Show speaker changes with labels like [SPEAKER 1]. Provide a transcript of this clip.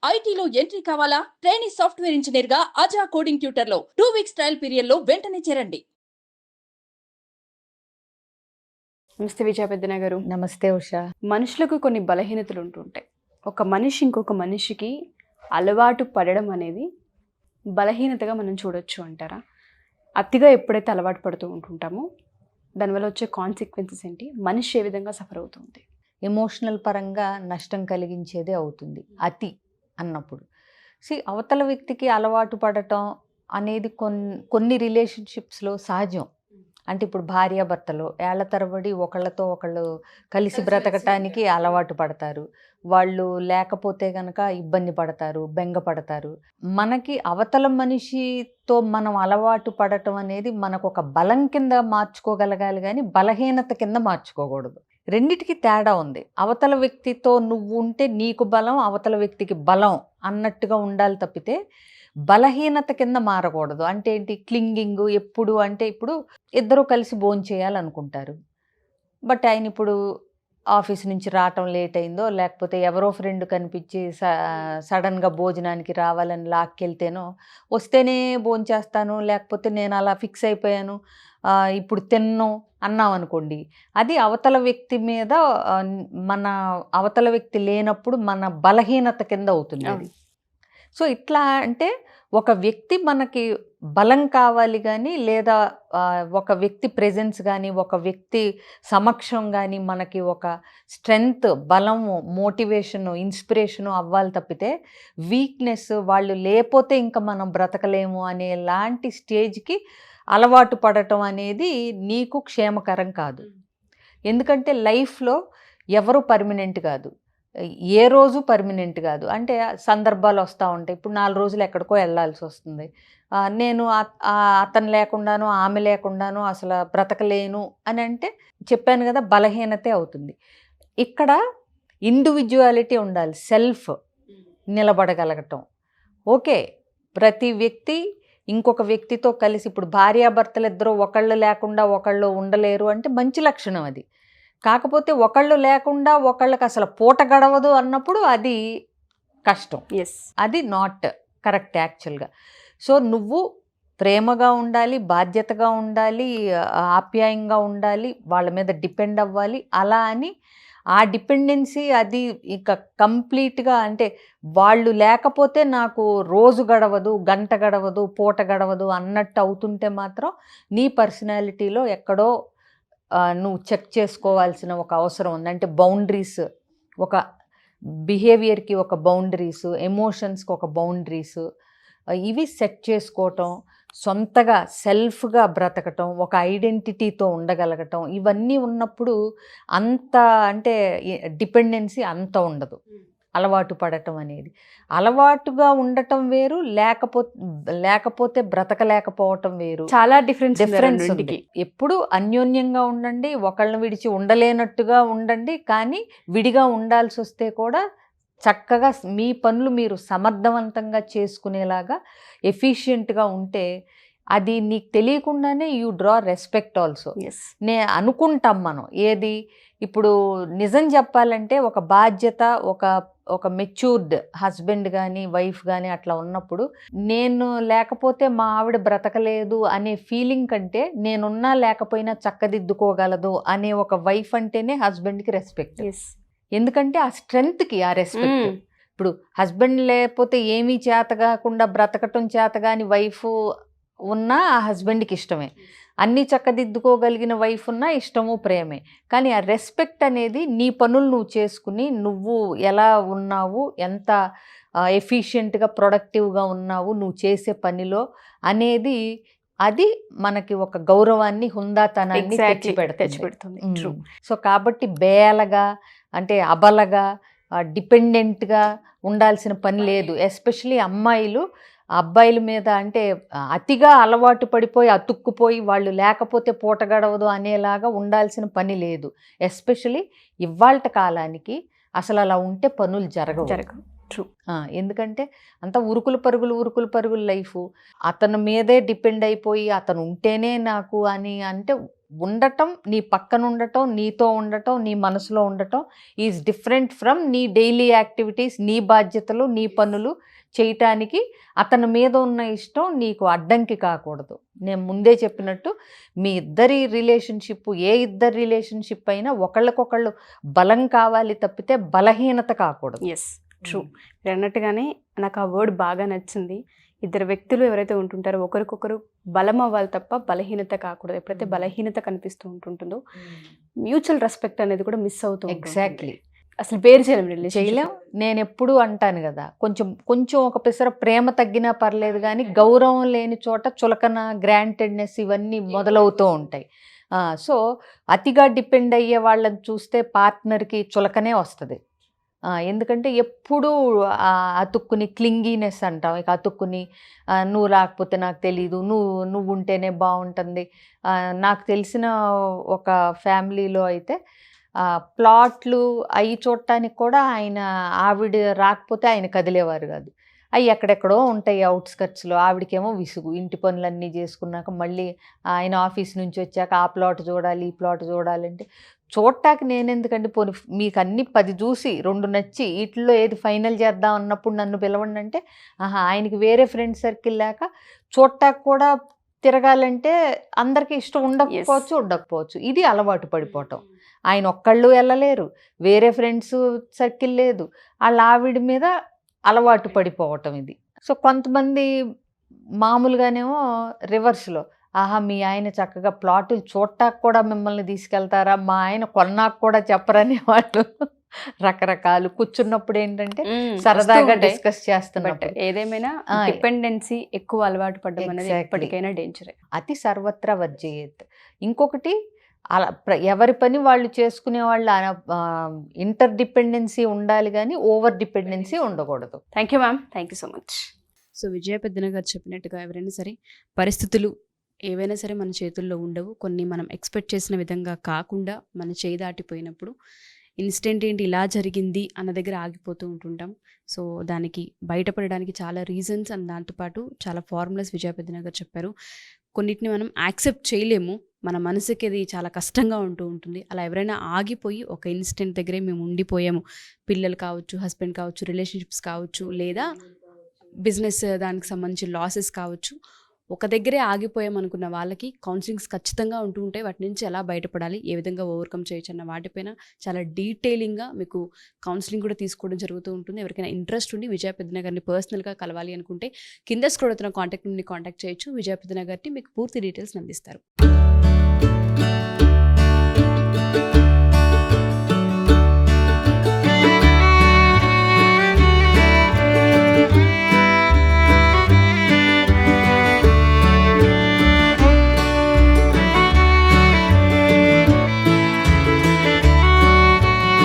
[SPEAKER 1] ఐటీలో ఎంట్రీ కావాలా? Trainee software engineer గా అజా కోడింగ్ ట్యూటర్ లో 2 వీక్స్ ట్రయల్ పీరియడ్ లో వెంటనే చేరండి.
[SPEAKER 2] నమస్తే విజయ పెద్దన గారు.
[SPEAKER 3] నమస్తే ఉషా.
[SPEAKER 2] మనుషులకు కొన్ని బలహీనతలు ఉంటుంటాయి. ఒక మనిషి ఇంకొక మనిషికి అలవాటు పడడం అనేది బలహీనతగా మనం చూడొచ్చు అంటారా? అతిగా ఎప్పుడైతే అలవాటు పడుతూ ఉంటుంటామో దానివల్ల వచ్చే కాన్సిక్వెన్సెస్ ఏంటి? మనిషి ఏ విధంగా సఫర్ అవుతుంది?
[SPEAKER 3] ఎమోషనల్ పరంగా నష్టం కలిగించేదే అవుతుంది అతి అన్నప్పుడు. అవతల వ్యక్తికి అలవాటు పడటం అనేది కొన్ని రిలేషన్షిప్స్లో సహజం. అంటే ఇప్పుడు భార్యాభర్తలు ఏళ్ల తరబడి ఒకళ్ళతో ఒకళ్ళు కలిసి బ్రతకటానికి అలవాటు పడతారు. వాళ్ళు లేకపోతే కనుక ఇబ్బంది పడతారు, బెంగ పడతారు. మనకి అవతల మనిషితో మనం అలవాటు పడటం అనేది మనకు ఒక బలం కింద మార్చుకోగలగాలి కానీ బలహీనత కింద మార్చుకోకూడదు. రెండిటికి తేడా ఉంది. అవతల వ్యక్తితో నువ్వు ఉంటే నీకు బలం, అవతల వ్యక్తికి బలం అన్నట్టుగా ఉండాలి తప్పితే బలహీనత కింద మారకూడదు. అంటే ఏంటి? క్లింగింగ్ ఎప్పుడు అంటే ఇప్పుడు ఇద్దరు కలిసి భోంచేయాలనుకుంటారు. బట్ ఆయన ఇప్పుడు ఆఫీస్ నుంచి రావటం లేట్ అయిందో లేకపోతే ఎవరో ఫ్రెండ్ కనిపించి సడన్గా భోజనానికి రావాలని లాక్కెళ్తేనో వస్తేనే భోంచేస్తాను లేకపోతే నేను అలా ఫిక్స్ అయిపోయాను ఇప్పుడు తిన్ను అన్నాం అనుకోండి, అది అవతల వ్యక్తి మీద మన అవతల వ్యక్తి లేనప్పుడు మన బలహీనత కింద అవుతుంది అది. సో ఇట్లా అంటే ఒక వ్యక్తి మనకి బలం కావాలి కానీ లేదా ఒక వ్యక్తి ప్రెజెన్స్ కానీ ఒక వ్యక్తి సమక్షం కానీ మనకి ఒక స్ట్రెంగ్త్, బలము, మోటివేషను, ఇన్స్పిరేషను అవ్వాలి తప్పితే వీక్నెస్ వాళ్ళు లేకపోతే ఇంకా మనం బ్రతకలేము అనే లాంటి స్టేజ్కి అలవాటు పడటం అనేది నీకు క్షేమకరం కాదు. ఎందుకంటే లైఫ్లో ఎవరు పర్మనెంట్ కాదు, ఏ రోజు పర్మనెంట్ కాదు. అంటే సందర్భాలు వస్తూ ఉంటాయి. ఇప్పుడు 4 రోజులు ఎక్కడికో వెళ్ళాల్సి వస్తుంది. నేను అతను లేకుండాను ఆమె లేకుండాను అసలు బ్రతకలేను అని అంటే చెప్పాను కదా, బలహీనతే అవుతుంది. ఇక్కడ ఇండివిజువాలిటీ ఉండాలి, సెల్ఫ్ నిలబడగలగటం. ఓకే, ప్రతి వ్యక్తి ఇంకొక వ్యక్తితో కలిసి ఇప్పుడు భార్యాభర్తలు ఇద్దరు ఒకళ్ళు లేకుండా ఒకళ్ళు ఉండలేరు అంటే మంచి లక్షణం అది. కాకపోతే ఒకళ్ళు లేకుండా ఒకళ్ళకి అసలు పూట గడవదు అన్నప్పుడు అది కష్టం. అది నాట్ కరెక్ట్ యాక్చువల్గా. సో నువ్వు ప్రేమగా ఉండాలి, బాధ్యతగా ఉండాలి, ఆప్యాయంగా ఉండాలి, వాళ్ళ మీద డిపెండ్ అవ్వాలి. అలా అని ఆ డిపెండెన్సీ అది ఇక కంప్లీట్గా అంటే వాళ్ళు లేకపోతే నాకు రోజు గడవదు, గంట గడవదు, పూట గడవదు అన్నట్టు అవుతుంటే మాత్రం నీ పర్సనాలిటీలో ఎక్కడో నువ్వు చెక్ చేసుకోవాల్సిన ఒక అవసరం ఉంది. అంటే బౌండరీస్, ఒక బిహేవియర్కి ఒక బౌండరీస్, ఎమోషన్స్కి ఒక బౌండరీస్, ఇవి సెట్ చేసుకోవటం, సొంతగా సెల్ఫ్గా బ్రతకటం, ఒక ఐడెంటిటీతో ఉండగలగటం, ఇవన్నీ ఉన్నప్పుడు అంత అంటే డిపెండెన్సీ అంత ఉండదు. అలవాటు పడటం అనేది అలవాటుగా ఉండటం వేరు, లేకపోతే బ్రతకలేకపోవటం వేరు.
[SPEAKER 2] చాలా డిఫరెన్స్
[SPEAKER 3] ఉంది. ఎప్పుడు అన్యోన్యంగా ఉండండి, ఒకళ్ళని విడిచి ఉండలేనట్టుగా ఉండండి, కానీ విడిగా ఉండాల్సి వస్తే కూడా చక్కగా మీ పనులు మీరు సమర్థవంతంగా చేసుకునేలాగా ఎఫిషియెంట్గా ఉంటే అది నీకు తెలియకుండానే యూ డ్రా రెస్పెక్ట్ ఆల్సో. అనుకుంటాం మనం ఏది ఇప్పుడు నిజం చెప్పాలంటే ఒక బాధ్యత, ఒక మెచ్యూర్డ్ హస్బెండ్ కానీ వైఫ్ కానీ అట్లా ఉన్నప్పుడు నేను లేకపోతే మా ఆవిడ బ్రతకలేదు అనే ఫీలింగ్ కంటే నేనున్నా లేకపోయినా చక్కదిద్దుకోగలదు అనే ఒక వైఫ్ అంటేనే హస్బెండ్కి రెస్పెక్ట్. ఎందుకంటే ఆ స్ట్రెంగ్త్కి ఆ రెస్పెక్ట్. ఇప్పుడు హస్బెండ్ లేకపోతే ఏమీ చేత కాకుండా బ్రతకటం చేత కాని వైఫ్ ఉన్నా ఆ హస్బెండ్కి ఇష్టమే, అన్నీ చక్కదిద్దుకోగలిగిన వైఫ్ ఉన్నా ఇష్టము, ప్రేమే. కానీ ఆ రెస్పెక్ట్ అనేది నీ పనులు నువ్వు చేసుకుని నువ్వు ఎలా ఉన్నావు, ఎంత ఎఫిషియెంట్గా ప్రొడక్టివ్గా ఉన్నావు నువ్వు చేసే పనిలో అనేది, అది మనకి ఒక గౌరవాన్ని, హుందాతనాన్ని తెచ్చిపెడుతుంది. సో కాబట్టి బేలగా అంటే అబలగా డిపెండెంట్గా ఉండాల్సిన పని లేదు. ఎస్పెషలీ అమ్మాయిలు అబ్బాయిల మీద అంటే అతిగా అలవాటు పడిపోయి అతుక్కుపోయి వాళ్ళు లేకపోతే పూట గడవదు అనేలాగా ఉండాల్సిన పని లేదు. ఎస్పెషలీ ఇవాళ కాలానికి అసలు అలా ఉంటే పనులు జరగవు. ఎందుకంటే అంత ఉరుకులు పరుగులు లైఫ్, అతని మీదే డిపెండ్ అయిపోయి అతను ఉంటేనే నాకు అని అంటే ఉండటం, నీ పక్కన ఉండటం, నీతో ఉండటం, నీ మనసులో ఉండటం ఈజ్ డిఫరెంట్ ఫ్రమ్ నీ డైలీ యాక్టివిటీస్, నీ బాధ్యతలు, నీ పనులు చేయటానికి అతని మీద ఉన్న ఇష్టం నీకు అడ్డంకి కాకూడదు. నేను ముందే చెప్పినట్టు మీ ఇద్దరి రిలేషన్షిప్, ఏ ఇద్దరి రిలేషన్షిప్ అయినా ఒకళ్ళకొకళ్ళు బలం కావాలి తప్పితే బలహీనత కాకూడదు.
[SPEAKER 2] Yes, true. మీరు అన్నట్టుగానే నాకు ఆ వర్డ్ బాగా నచ్చింది. ఇద్దరు వ్యక్తులు ఎవరైతే ఉంటుంటారో ఒకరికొకరు బలం అవ్వాలి తప్ప బలహీనత కాకూడదు. ఎప్పుడైతే బలహీనత కనిపిస్తూ ఉంటుంటుందో మ్యూచువల్ రెస్పెక్ట్ అనేది కూడా మిస్ అవుతూ ఉంటుంది.
[SPEAKER 3] ఎగ్జాక్ట్లీ.
[SPEAKER 2] అసలు పేరు చేయలేం.
[SPEAKER 3] చేయలేం. నేను ఎప్పుడు అంటాను కదా, కొంచెం ఒక పిసర ప్రేమ తగ్గినా పర్లేదు కానీ గౌరవం లేని చోట చులకన, గ్రాంటెడ్నెస్ ఇవన్నీ మొదలవుతూ ఉంటాయి. సో అతిగా డిపెండ్ అయ్యే వాళ్ళని చూస్తే పార్ట్నర్కి చులకనే వస్తుంది. ఎందుకంటే ఎప్పుడూ అతుక్కుని క్లింగీనెస్ అంటాం. ఇక అతుక్కుని నువ్వు రాకపోతే నాకు తెలీదు, నువ్వు ఉంటేనే బాగుంటుంది. నాకు తెలిసిన ఒక ఫ్యామిలీలో అయితే ప్లాట్లు అవి చూడటానికి కూడా ఆవిడ రాకపోతే ఆయన కదిలేవారు కాదు. అవి ఎక్కడెక్కడో ఉంటాయి అవుట్స్కట్స్లో. ఆవిడకేమో విసుగు, ఇంటి పనులన్నీ చేసుకున్నాక మళ్ళీ ఆయన ఆఫీస్ నుంచి వచ్చాక ఆ ప్లాట్ చూడాలి, ఈ ప్లాట్ చూడాలంటే చూడటానికి నేనెందుకండి, పోనీ మీకు అన్ని 10 చూసి 2 నచ్చి వీటిల్లో ఏది ఫైనల్ చేద్దాం అన్నప్పుడు నన్ను పిలవండి అంటే ఆయనకి వేరే ఫ్రెండ్ సర్కిల్ లేక చూడటానికి కూడా తిరగాలంటే అందరికీ ఇష్టం ఉండకపోవచ్చు. ఇది అలవాటు పడిపోవటం. ఆయన ఒక్కళ్ళు వెళ్ళలేరు, వేరే ఫ్రెండ్స్ సర్కిల్ లేదు, వాళ్ళ ఆవిడ మీద అలవాటు పడిపోవటం ఇది. సో కొంతమంది మామూలుగానేమో రివర్స్లో, మీ ఆయన చక్కగా ప్లాటులు చూడటానికి కూడా మిమ్మల్ని తీసుకెళ్తారా, మా ఆయన కొన్నాకు కూడా చెప్పరనే వాళ్ళు రకరకాలు. కూర్చున్నప్పుడు ఏంటంటే సరదాగా డిస్కస్ చేస్తున్నట్టు.
[SPEAKER 2] ఏదేమైనా డిపెండెన్సీ ఎక్కువ అలవాటు పడడం అనేది ఎప్పటికైనా డేంజరే.
[SPEAKER 3] అతి సర్వత్రా వర్జయేత్. ఇంకొకటి, అలా ఎవరి పని వాళ్ళు చేసుకునే వాళ్ళు ఇంటర్ డిపెండెన్సీ ఉండాలి కానీ ఓవర్ డిపెండెన్సీ ఉండకూడదు.
[SPEAKER 2] Thank you ma'am, thank you so much. So Vijaya Peddana garu చెప్పినట్టుగా ఎవరైనా సరే పరిస్థితులు ఏవైనా సరే మన చేతుల్లో ఉండవు. కొన్ని మనం ఎక్స్పెక్ట్ చేసిన విధంగా కాకుండా మన చేయి దాటిపోయినప్పుడు ఇన్స్టెంట్ ఏంటి ఇలా జరిగింది అన్న దగ్గర ఆగిపోతూ ఉంటుంటాం. సో దానికి బయటపడడానికి చాలా రీజన్స్ అండ్ దాంతోపాటు చాలా ఫార్ములాస్ విజయ పెద్దన గారు చెప్పారు. కొన్నిటిని మనం యాక్సెప్ట్ చేయలేము, మన మనసుకి అది చాలా కష్టంగా ఉంటూ ఉంటుంది. అలా ఎవరైనా ఆగిపోయి ఒక ఇన్స్టెంట్ దగ్గరే మేము ఉండిపోయాము, పిల్లలు కావచ్చు, హస్బెండ్ కావచ్చు, రిలేషన్షిప్స్ కావచ్చు, లేదా బిజినెస్ దానికి సంబంధించిన లాసెస్ కావచ్చు, ఒక దగ్గరే ఆగిపోయాం అనుకున్న వాళ్ళకి కౌన్సిలింగ్స్ ఖచ్చితంగా ఉంటూ ఉంటాయి. వాటి నుంచి ఎలా బయటపడాలి, ఏ విధంగా ఓవర్కమ్ చేయొచ్చు అన్న వాటిపైన చాలా డీటెయిలింగ్గా మీకు కౌన్సిలింగ్ కూడా తీసుకోవడం జరుగుతూ ఉంటుంది. ఎవరికైనా ఇంట్రెస్ట్ ఉండి విజయ పెద్దన గారిని పర్సనల్గా కలవాలి అనుకుంటే కింద స్క్రోల్ అవుతున్న కాంటాక్ట్ నుండి కాంటాక్ట్ చేయొచ్చు. విజయ పెద్దన గారిని మీకు పూర్తి డీటెయిల్స్ అందిస్తారు.